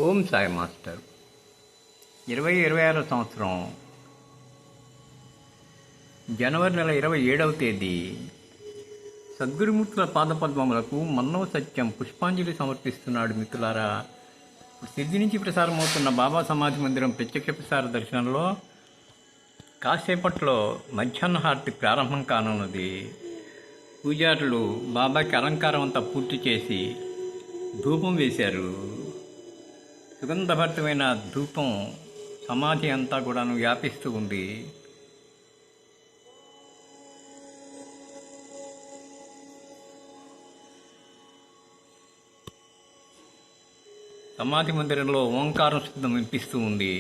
Om Sai master 2026 సంవత్సరం జనవరి నెల 27వ తేదీ సద్గురుమూర్తుల పాదపద్మములకు మన్నవ సత్యం పుష్పాంజలి సమర్పిస్తున్నాడు. మిత్రులారా, సిద్ధి నుంచి ప్రసారమవుతున్న బాబా సమాధి మందిరం ప్రత్యక్ష ప్రసార దర్శనంలో కాసేపట్లో మధ్యాహ్న హారతి ప్రారంభం కానున్నది. పూజారులు బాబాకి అలంకారం అంతా పూర్తి చేసి ధూపం వేశారు. సుగంధభరితమైన ధూపం సమాధి అంతా కూడాను వ్యాపిస్తూ ఉంది. సమాధి మందిరంలో ఓంకారం శబ్దం వినిపిస్తూ ఉంది.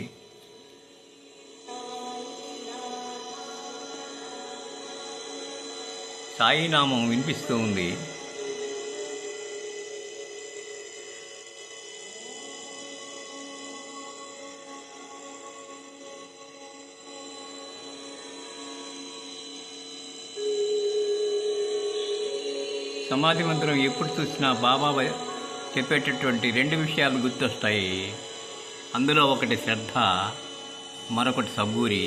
సాయినామం వినిపిస్తూ ఉంది. సమాధి మందిరం ఎప్పుడు చూసినా బాబా చెప్పేటటువంటి రెండు విషయాలు గుర్తొస్తాయి. అందులో ఒకటి శ్రద్ధ, మరొకటి సబూరి.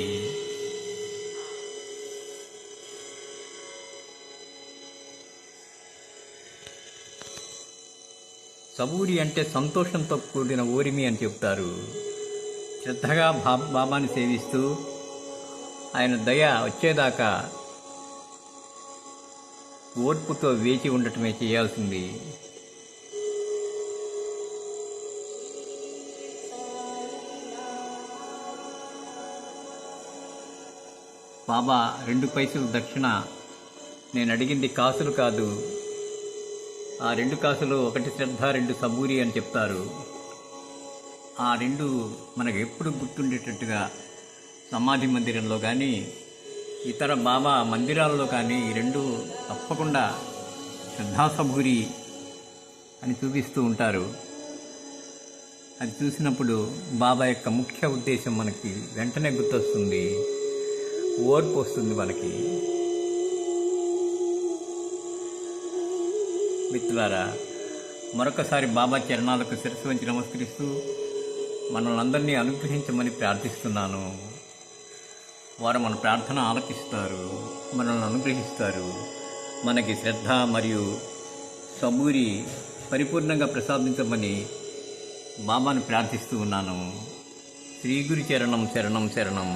సబూరి అంటే సంతోషంతో కూడిన ఓరిమి అని చెప్తారు. శ్రద్ధగా బాబాని సేవిస్తూ ఆయన దయ వచ్చేదాకా ఓర్పుతో వేచి ఉండటమే చేయాల్సింది. బాబా 2 పైసలు దక్షిణ, నేను అడిగింది కాసులు కాదు. ఆ 2 కాసులు, ఒకటి శ్రద్ధ, 2 సబూరి అని చెప్తారు. ఆ 2 మనకు ఎప్పుడు గుర్తుండేటట్టుగా సమాధి మందిరంలో కానీ ఇతర బాబా మందిరాల్లో కానీ ఈ 2 తప్పకుండా శ్రద్ధాసబూరి అని చూపిస్తూ ఉంటారు. అది చూసినప్పుడు బాబా యొక్క ముఖ్య ఉద్దేశం మనకి వెంటనే గుర్తొస్తుంది, ఓర్పు వస్తుంది మనకి. మిత్రులారా, మరొకసారి బాబా చరణాలకు శిరస్సు వంచి నమస్కరిస్తూ మనల్ని అందరినీ అనుగ్రహించమని ప్రార్థిస్తున్నాను. వారు మన ప్రార్థన ఆలకిస్తారు, మనల్ని అనుగ్రహిస్తారు. మనకి శ్రద్ధ మరియు సబూరి పరిపూర్ణంగా ప్రసాదించమని బాబాను ప్రార్థిస్తూ ఉన్నాను. శ్రీ గురు చరణం శరణం శరణం.